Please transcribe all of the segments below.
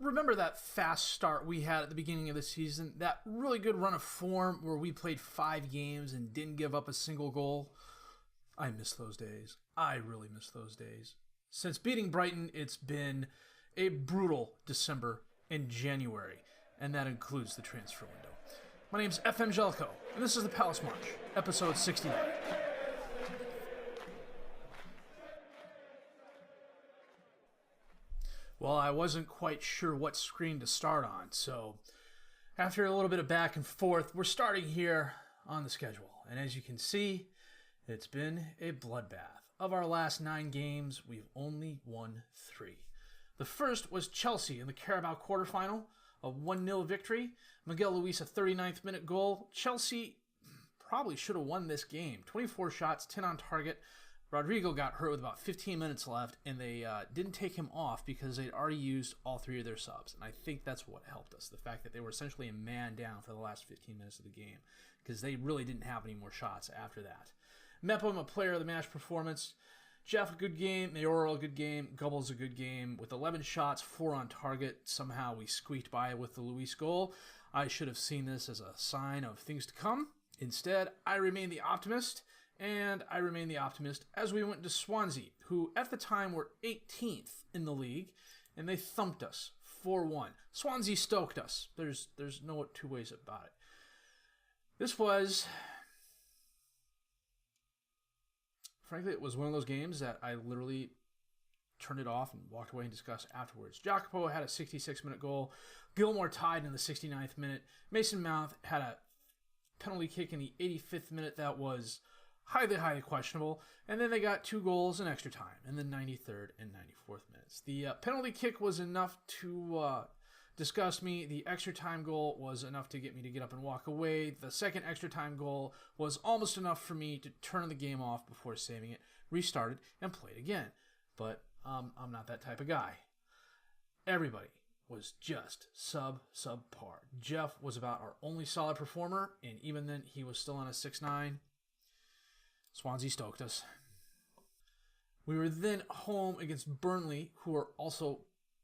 remember that fast start we had at the beginning of the season? That really good run of form where we played 5 games and didn't give up a single goal? I miss those days. I really miss those days. Since beating Brighton, it's been a brutal December and January, and that includes the transfer window. My name's FM19, and this is the Palace March, episode 69. Well, I wasn't quite sure what screen to start on, so after a little bit of back and forth, we're starting here on the schedule. And as you can see, it's been a bloodbath. Of our last 9 games, we've only won 3. The first was Chelsea in the Carabao quarterfinal, a 1-0 victory. Miguel Luis, a 39th minute goal. Chelsea probably should have won this game. 24 shots, 10 on target. Rodrigo got hurt with about 15 minutes left, and they didn't take him off because they'd already used all 3 of their subs. And I think that's what helped us, the fact that they were essentially a man down for the last 15 minutes of the game, because they really didn't have any more shots after that. Mepham, a player of the match performance. Jeff, a good game. Mayoral, a good game. Gubbles, a good game. With 11 shots, 4 on target. Somehow we squeaked by with the Luis goal. I should have seen this as a sign of things to come. Instead, I remain the optimist. And I remain the optimist as we went to Swansea, who at the time were 18th in the league, and they thumped us 4-1. Swansea stoked us. There's no two ways about it. This was, frankly, it was one of those games that I literally turned it off and walked away and discussed afterwards. Jacopo had a 66-minute goal. Gilmore tied in the 69th minute. Mason Mount had a penalty kick in the 85th minute that was highly questionable, and then they got 2 goals in extra time in the 93rd and 94th minutes. The penalty kick was enough to disgust me. The extra time goal was enough to get me to get up and walk away. The second extra time goal was almost enough for me to turn the game off before saving it, restarted, and played again. But I'm not that type of guy. Everybody was just subpar. Jeff was about our only solid performer, and even then he was still on a 6-9. Swansea stoked us. We were then home against Burnley, who are also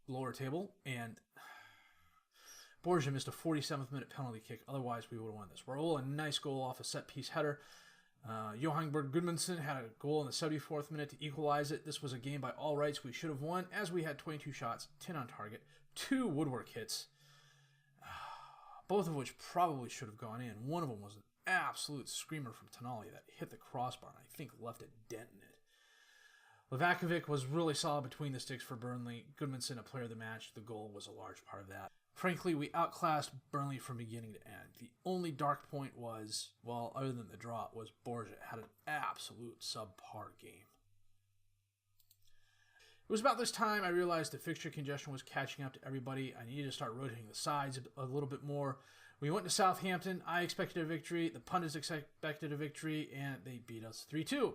lower table, and Borja missed a 47th minute penalty kick. Otherwise, we would have won this. Raul, a nice goal off a set-piece header. Johan Berg Gudmundsson had a goal in the 74th minute to equalize it. This was a game by all rights we should have won, as we had 22 shots, 10 on target, 2 woodwork hits, both of which probably should have gone in. One of them was an absolute screamer from Tonali that hit the crossbar and I think left a dent in it. Livakovic was really solid between the sticks for Burnley. Gudmundsson, a player of the match. The goal was a large part of that. Frankly, we outclassed Burnley from beginning to end. The only dark point was, well, other than the draw, was Borja had an absolute subpar game. It was about this time I realized the fixture congestion was catching up to everybody. I needed to start rotating the sides a little bit more. We went to Southampton. I expected a victory. The pundits expected a victory, and they beat us 3-2.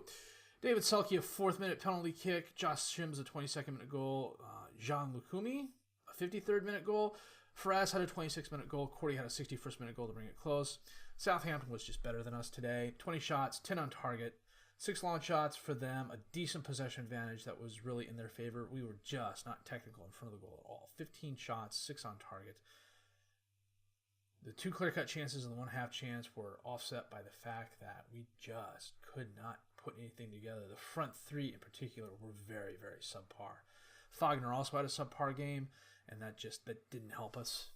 David Selke, a 4th-minute penalty kick. Josh Sims, a 22nd-minute goal. Jean Lukumi, a 53rd-minute goal. Faraz had a 26th-minute goal. Cordy had a 61st-minute goal to bring it close. Southampton was just better than us today. 20 shots, 10 on target. 6 long shots for them, a decent possession advantage that was really in their favor. We were just not technical in front of the goal at all. 15 shots, 6 on target. The 2 clear-cut chances and the 1/2 chance were offset by the fact that we just could not put anything together. The front 3 in particular were very subpar. Fagner also had a subpar game, and that didn't help us.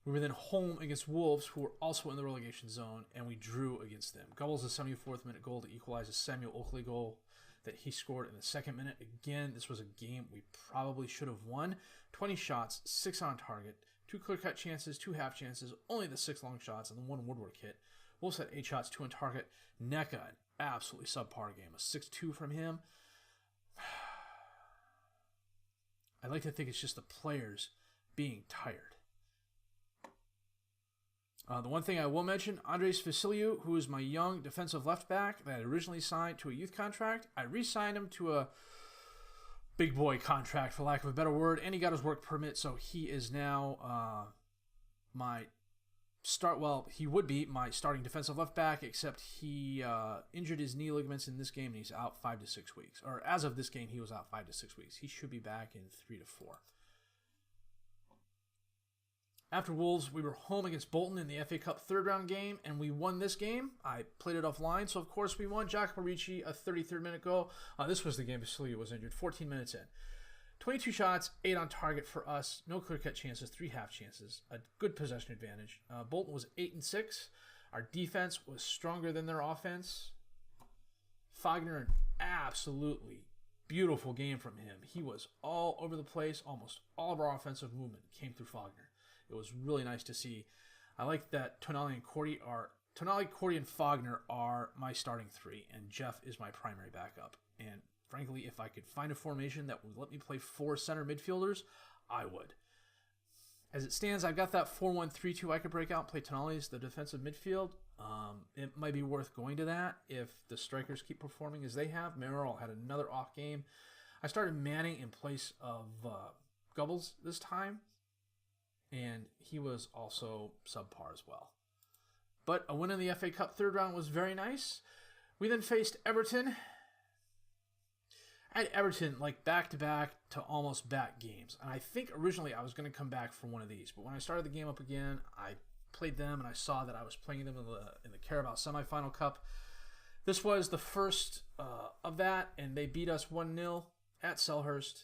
We were then home against Wolves, who were also in the relegation zone, and we drew against them. Gubbles, a 74th minute goal to equalize a Samuel Oakley goal that he scored in the 2nd minute. Again, this was a game we probably should have won. 20 shots, 6 on target, 2 clear-cut chances, 2 half chances, only the 6 long shots, and the 1 woodwork hit. Wolves had 8 shots, 2 on target. Neka, an absolutely subpar game, a 6-2 from him. I like to think it's just the players being tired. The one thing I will mention, Andres Vasiliou, who is my young defensive left back that I originally signed to a youth contract. I re-signed him to a big boy contract, for lack of a better word, and he got his work permit, so he is now my he would be my starting defensive left back, except he injured his knee ligaments in this game, and he's out 5 to 6 weeks. Or as of this game, he was out 5 to 6 weeks. He should be back in 3 to 4. After Wolves, we were home against Bolton in the FA Cup third round game, and we won this game. I played it offline, so of course we won. Jacopo Ricci, a 33rd minute goal. This was the game Basilia was injured, 14 minutes in. 22 shots, 8 on target for us. No clear-cut chances, 3 half chances. A good possession advantage. Bolton was 8-6. Our defense was stronger than their offense. Fagner, an absolutely beautiful game from him. He was all over the place. Almost all of our offensive movement came through Fagner. It was really nice to see. I like that Tonali, Cordy, and Fagner are my starting 3, and Jeff is my primary backup. And frankly, if I could find a formation that would let me play 4 center midfielders, I would. As it stands, I've got that 4-1-3-2 I could break out and play Tonali as the defensive midfield. It might be worth going to that if the strikers keep performing as they have. Merrill had another off game. I started Manning in place of Gubbles this time, and he was also subpar as well. But a win in the FA Cup third round was very nice. We then faced Everton. I had Everton like back-to-back to almost back games. And I think originally I was going to come back for one of these. But when I started the game up again, I played them and I saw that I was playing them in the Carabao Semi Final Cup. This was the first of that, and they beat us 1-0 at Selhurst.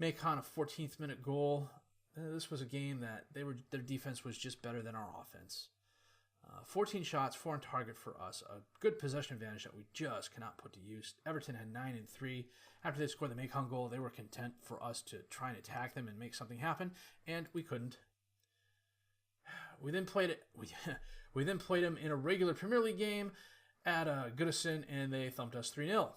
Macon, a 14th minute goal. This was a game that their defense was just better than our offense. 14 shots, 4 on target for us. A good possession advantage that we just cannot put to use. Everton had 9-3. After they scored the Macon goal, they were content for us to try and attack them and make something happen, and we couldn't. We then played them in a regular Premier League game at Goodison, and they thumped us 3-0.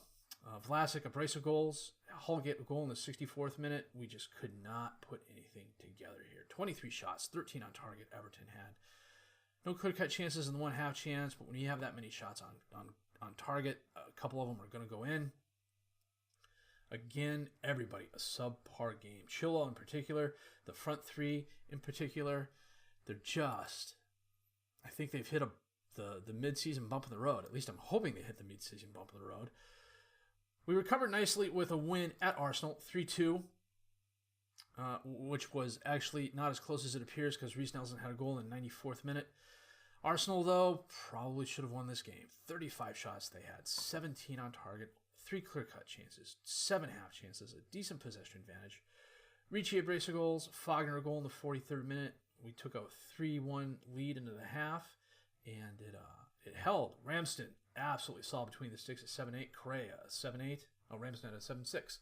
Vlasic, a brace of goals. Holgate, a goal in the 64th minute. We just could not put anything together here. 23 shots, 13 on target Everton had. No clear-cut chances in the 1 half chance, but when you have that many shots on target, a couple of them are going to go in. Again, everybody, a subpar game. Chilwell in particular, the front 3 in particular, they're just, I think they've hit the mid-season bump in the road. At least I'm hoping they hit the mid-season bump in the road. We recovered nicely with a win at Arsenal, 3-2, which was actually not as close as it appears because Reece Nelson had a goal in the 94th minute. Arsenal, though, probably should have won this game. 35 shots they had, 17 on target, 3 clear-cut chances, 7 half chances, a decent possession advantage. Ricci a brace of goals, Fagner a goal in the 43rd minute. We took a 3-1 lead into the half, and it held. Ramsden absolutely solid between the sticks at 7-8. Correa 7-8. Oh, Ramsden at 7-6.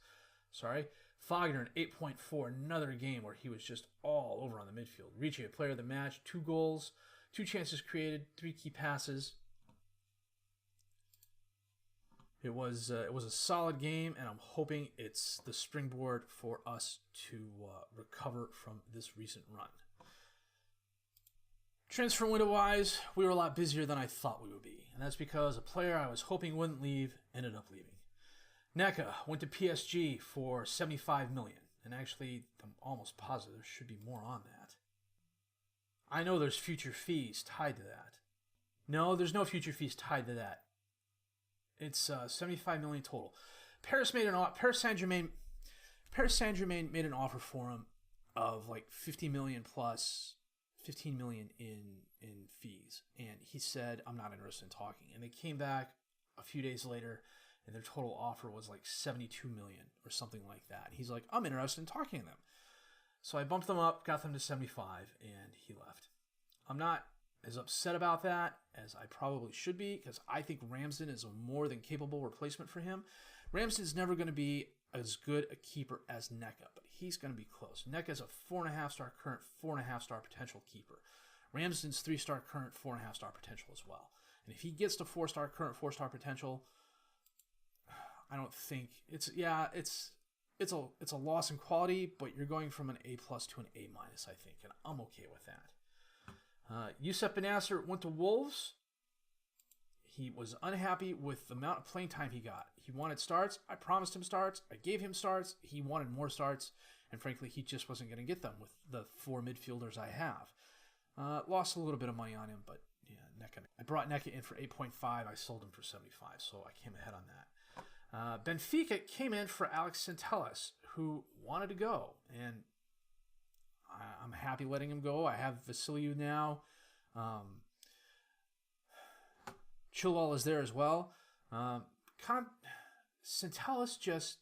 Sorry. Fagner an 8.4. Another game where he was just all over on the midfield. Ricci a player of the match. 2 goals, 2 chances created, 3 key passes. It was a solid game, and I'm hoping it's the springboard for us to recover from this recent run. Transfer window-wise, we were a lot busier than I thought we would be, and that's because a player I was hoping wouldn't leave ended up leaving. Neca went to PSG for $75 million, and actually, I'm almost positive there should be more on that. I know there's future fees tied to that. No, there's no future fees tied to that. It's $75 million total. Paris Saint-Germain made an offer for him of like $50 million plus $15 million in fees, and he said, I'm not interested in talking. And they came back a few days later, and their total offer was like $72 million or something like that. He's like, I'm interested in talking to them. So I bumped them up, got them to 75, and he left. I'm not as upset about that as I probably should be, because I think Ramsden is a more than capable replacement for him. Ramsden's never going to be as good a keeper as Neca, but he's going to be close. Neca's a 4.5-star current, 4.5-star potential keeper. Ramsden's 3-star current, 4.5-star potential as well. And if he gets to 4-star current, 4-star potential, I don't think it's a loss in quality, but you're going from an A+ to an A-, I think, and I'm okay with that. Youssef Benasser went to Wolves. He was unhappy with the amount of playing time he got. He wanted starts. I promised him starts. I gave him starts. He wanted more starts. And frankly, he just wasn't going to get them with the 4 midfielders I have. Lost a little bit of money on him, but yeah, Neka. I brought Neka in for 8.5. I sold him for 75, so I came ahead on that. Benfica came in for Alex Centelles, who wanted to go, and I'm happy letting him go. I have Vasiliu now. Chilwell is there as well. Centelles just...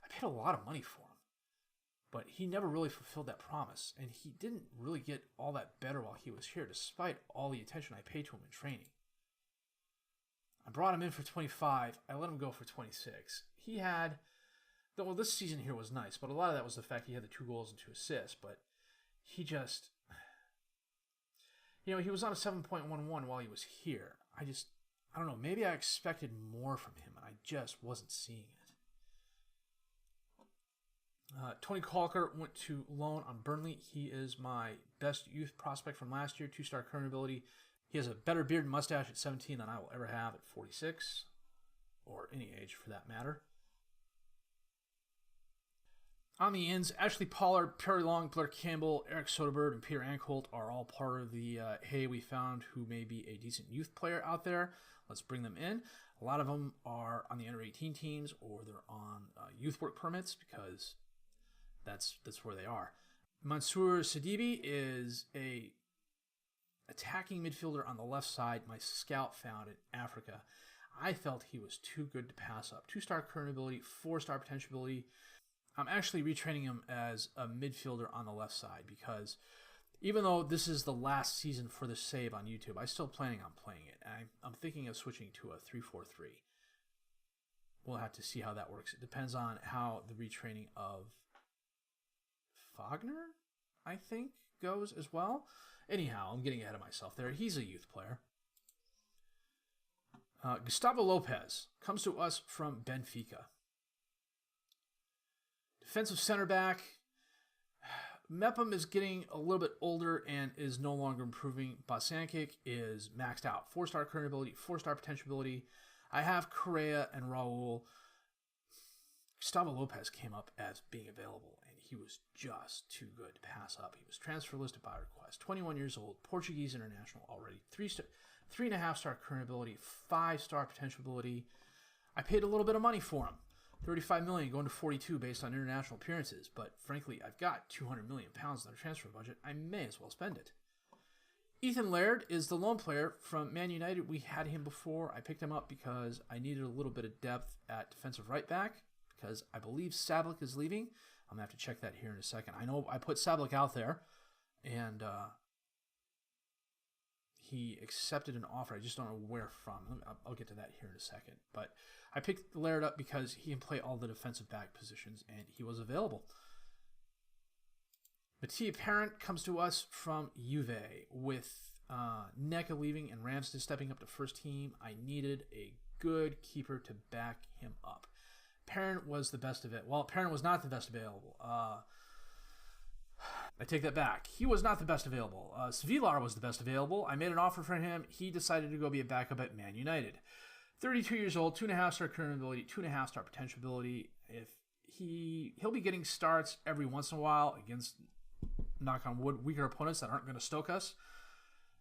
I paid a lot of money for him, but he never really fulfilled that promise, and he didn't really get all that better while he was here, despite all the attention I paid to him in training. I brought him in for 25. I let him go for 26. He had... Well, this season here was nice, but a lot of that was the fact he had the 2 goals and 2 assists, but he just... he was on a 7.11 while he was here. I don't know, maybe I expected more from him, and I just wasn't seeing it. Tony Calker went to loan on Burnley. He is my best youth prospect from last year, 2-star current ability. He has a better beard and mustache at 17 than I will ever have at 46, or any age for that matter. On the ends, Ashley Pollard, Perry Long, Blair Campbell, Eric Soderberg, and Peter Ancolt are all part of the, hey, we found who may be a decent youth player out there. Let's bring them in. A lot of them are on the under-18 teams, or they're on youth work permits, because that's where they are. Mansour Sidibe is a attacking midfielder on the left side. My scout found in Africa. I felt he was too good to pass up. 2-star current ability, 4-star potential ability. I'm actually retraining him as a midfielder on the left side, because even though this is the last season for the save on YouTube, I'm still planning on playing it. And I'm thinking of switching to a 3-4-3. We'll have to see how that works. It depends on how the retraining of Fagner, I think, goes as well. Anyhow, I'm getting ahead of myself there. He's a youth player. Gustavo Lopez comes to us from Benfica. Defensive center back. Mepham is getting a little bit older and is no longer improving. Bosankic is maxed out. 4-star current ability, 4-star potential ability. I have Correa and Raul. Gustavo Lopez came up as being available, and he was just too good to pass up. He was transfer listed by request. 21 years old, Portuguese international already. 3.5-star current ability, 5-star potential ability. I paid a little bit of money for him. 35 million going to 42 based on international appearances, but frankly, I've got 200 million pounds in the transfer budget. I may as well spend it. Ethan Laird is the lone player from Man United. We had him before. I picked him up because I needed a little bit of depth at defensive right back, because I believe Sablik is leaving. I'm going to have to check that here in a second. I know I put Sablik out there, and he accepted an offer. I just don't know where from. I'll get to that here in a second. But I picked Laird up because he can play all the defensive back positions, and he was available. Mattia Parent comes to us from Juve. With Neka leaving and Ramsden stepping up to first team, I needed a good keeper to back him up. Parent was the best of it. Well, Parent was not the best available. I take that back. He was not the best available. Svilar was the best available. I made an offer for him. He decided to go be a backup at Man United. 32 years old, 2.5-star current ability, 2.5-star potential ability. If he'll be getting starts every once in a while against, knock on wood, weaker opponents that aren't going to stoke us.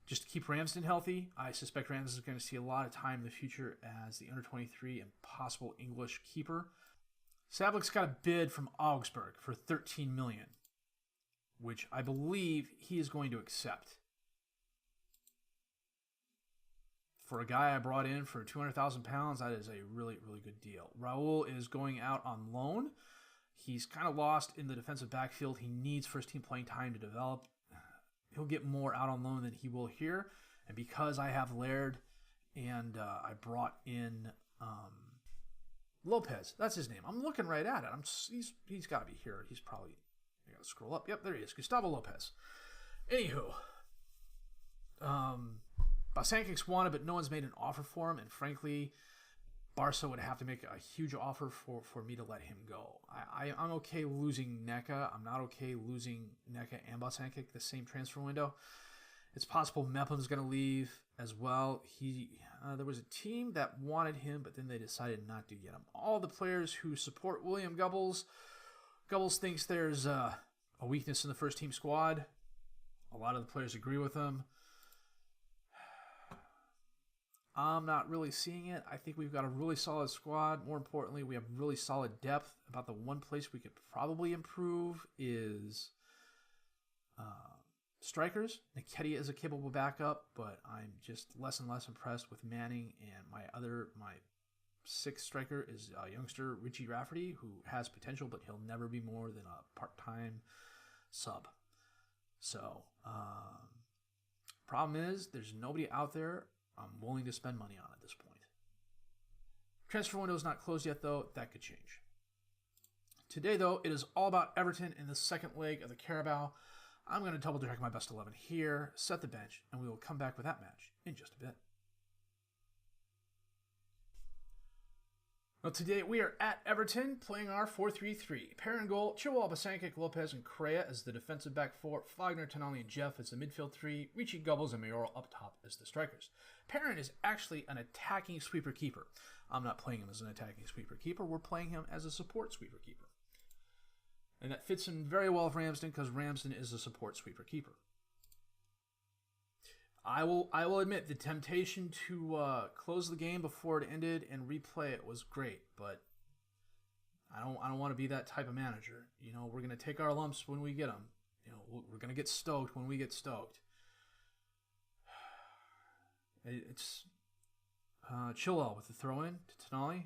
Just to keep Ramsden healthy. I suspect Ramsden is going to see a lot of time in the future as the under-23 and possible English keeper. Sablik's got a bid from Augsburg for 13 million, which I believe he is going to accept. For a guy I brought in for 200,000 pounds, that is a really, really good deal. Raul is going out on loan. He's kind of lost in the defensive backfield. He needs first-team playing time to develop. He'll get more out on loan than he will here. And because I have Laird and I brought in Lopez, that's his name. I'm looking right at it. He's got to be here. He's probably... I got to scroll up. Yep, there he is. Gustavo Lopez. Anywho. Bosankic's wanted, but no one's made an offer for him. And frankly, Barca would have to make a huge offer for me to let him go. I'm okay losing Neka. I'm not okay losing Neka and Bosankic the same transfer window. It's possible Mepham's going to leave as well. There was a team that wanted him, but then they decided not to get him. All the players who support William Gubbles thinks there's a weakness in the first team squad. A lot of the players agree with him. I'm not really seeing it. I think we've got a really solid squad. More importantly, we have really solid depth. About the one place we could probably improve is strikers. Nketiah is a capable backup, but I'm just less and less impressed with Manning. And my sixth striker is a youngster, Richie Rafferty, who has potential, but he'll never be more than a part-time sub. So, problem is, there's nobody out there I'm willing to spend money on at this point. Transfer window is not closed yet, though. That could change. Today, though, it is all about Everton in the second leg of the Carabao. I'm going to double check my best 11 here, set the bench, and we will come back with that match in just a bit. Well, today we are at Everton playing our 4-3-3. Pair in goal, Chilwell, Basankic, Lopez, and Correa as the defensive back four, Fagner, Tonali, and Jeff as the midfield three, Ricci, Gubbles, and Mayoral up top as the strikers. Perrin is actually an attacking sweeper keeper. I'm not playing him as an attacking sweeper keeper. We're playing him as a support sweeper keeper. And that fits in very well with Ramsden because Ramsden is a support sweeper keeper. I will admit the temptation to close the game before it ended and replay it was great, but I don't want to be that type of manager. You know, we're going to take our lumps when we get them. You know, we're going to get stoked when we get stoked. It's Chilwell with the throw-in to Tonali.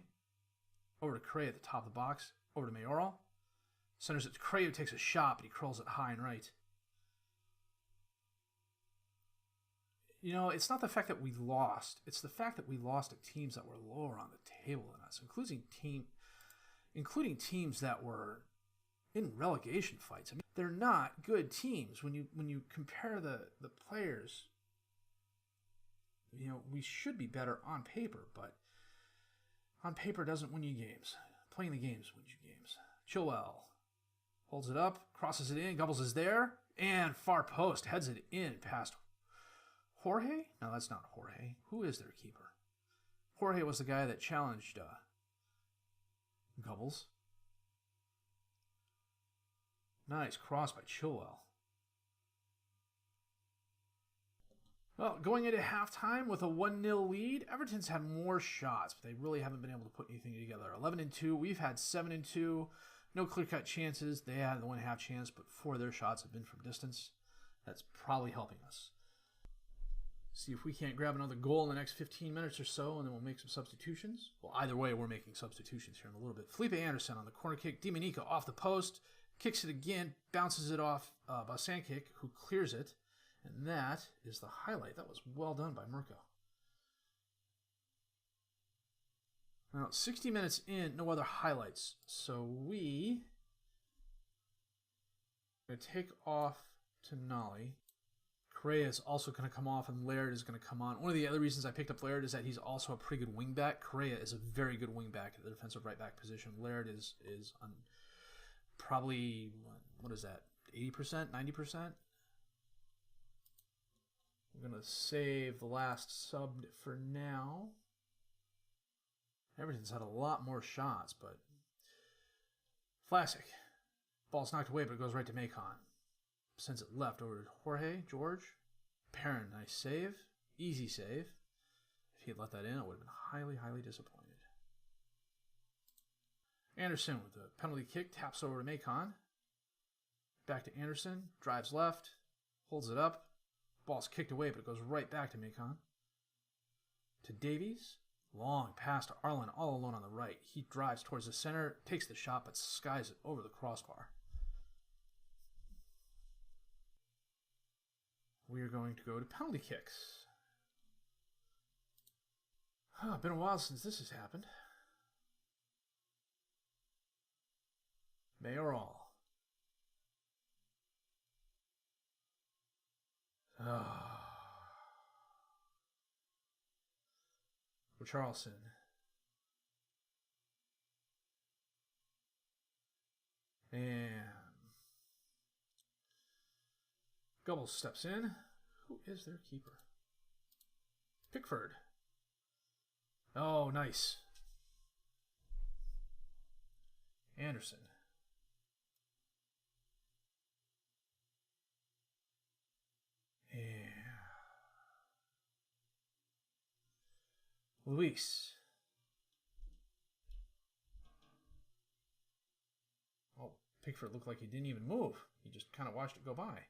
Over to Correa at the top of the box. Over to Mayoral. Centers it to Correa, who takes a shot, but he curls it high and right. You know, it's not the fact that we lost. It's the fact that we lost to teams that were lower on the table than us, including teams that were in relegation fights. I mean, they're not good teams when you compare the players. You know, we should be better on paper, but on paper doesn't win you games. Playing the games wins you games. Chilwell holds it up, crosses it in, Gubbles is there, and far post heads it in past Jorge? No, that's not Jorge. Who is their keeper? Jorge was the guy that challenged Gubbles. Nice cross by Chilwell. Well, going into halftime with a 1-0 lead, Everton's had more shots, but they really haven't been able to put anything together. 11-2, we've had 7-2. No clear-cut chances. They had the 1.5 chance, but 4 of their shots have been from distance. That's probably helping us. See if we can't grab another goal in the next 15 minutes or so, and then we'll make some substitutions. Well, either way, we're making substitutions here in a little bit. Felipe Anderson on the corner kick. Dimanica off the post. Kicks it again. Bounces it off Basankic, who clears it. And that is the highlight. That was well done by Mirko. Now, 60 minutes in, no other highlights. So we are going to take off Tonali. Correa is also going to come off, and Laird is going to come on. One of the other reasons I picked up Laird is that he's also a pretty good wingback. Correa is a very good wingback at the defensive right back position. Laird is on probably, what is that, 80%, 90%? I'm going to save the last sub for now. Everton's had a lot more shots, but Vlasic. Ball's knocked away, but it goes right to Macon. Sends it left over to Jorge, George. Perrin, nice save. Easy save. If he had let that in, I would have been highly, highly disappointed. Anderson with the penalty kick, taps over to Macon. Back to Anderson, drives left, holds it up. Ball's kicked away, but it goes right back to Macon. To Davies. Long pass to Arlen, all alone on the right. He drives towards the center, takes the shot, but skies it over the crossbar. We are going to go to penalty kicks. Been a while since this has happened. Mayoral. Charleston. And Gubbles steps in. Who is their keeper? Pickford. Oh, nice. Anderson. Luis. Oh, Pickford looked like he didn't even move. He just kind of watched it go by.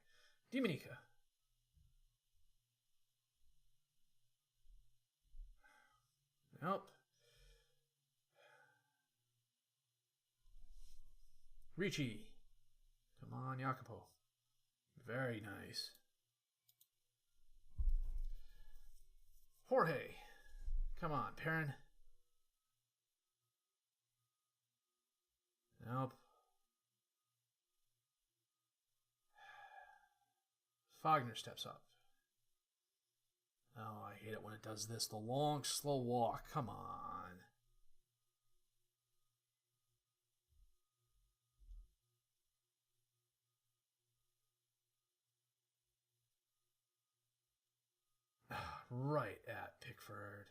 Dominica. Nope. Ricci. Come on, Jacopo. Very nice. Jorge. Come on, Perrin. Nope. Fagner steps up. Oh, I hate it when it does this. The long, slow walk. Come on. Right at Pickford.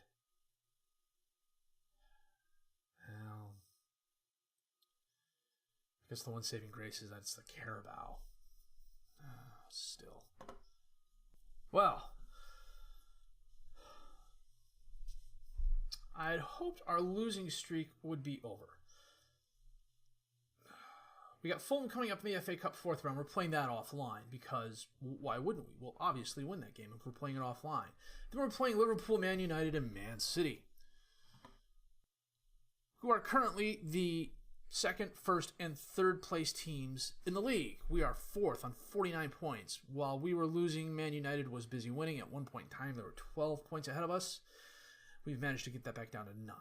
Well, I guess the one saving grace is that it's the Carabao. Still. Well, I'd hoped our losing streak would be over. We got Fulham coming up in the FA Cup 4th round. We're playing that offline because why wouldn't we? We'll obviously win that game if we're playing it offline. Then we're playing Liverpool, Man United, and Man City, who are currently the 2nd, 1st, and 3rd place teams in the league. We are 4th on 49 points. While we were losing, Man United was busy winning. At one point in time, they were 12 points ahead of us. We've managed to get that back down to 9.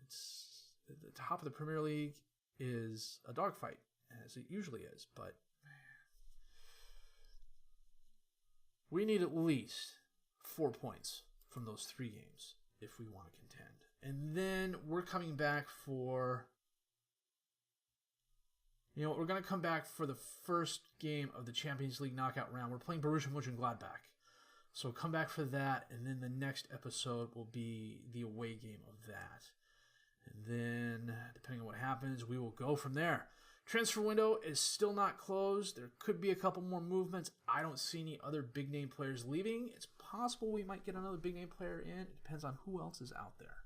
It's the top of the Premier League is a dogfight, as it usually is, but we need at least 4 points from those 3 games if we want to contend. And then we're coming back for, we're going to come back for the first game of the Champions League knockout round. We're playing Borussia Mönchengladbach. So come back for that, and then the next episode will be the away game of that. And then, depending on what happens, we will go from there. Transfer window is still not closed. There could be a couple more movements. I don't see any other big-name players leaving. It's possible we might get another big-name player in. It depends on who else is out there.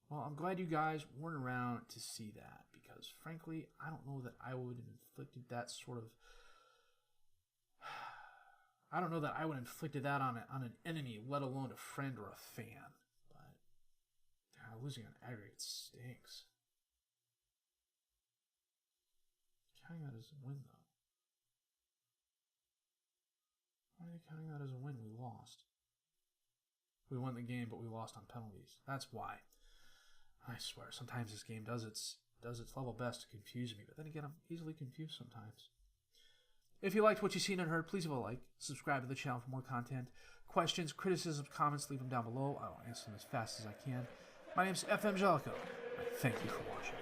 Well, I'm glad you guys weren't around to see that because, frankly, I don't know that I would have inflicted that sort of... I don't know that I would have inflicted that on an enemy, let alone a friend or a fan. But losing on aggregate stinks. Counting that as a win, though. Why are they counting that as a win? We lost. We won the game, but we lost on penalties. That's why. I swear, sometimes this game does its level best to confuse me, but then again, I'm easily confused sometimes. If you liked what you've seen and heard, please leave a like, subscribe to the channel for more content. Questions, criticisms, comments, leave them down below. I will answer them as fast as I can. My name is FM19. Thank you for watching.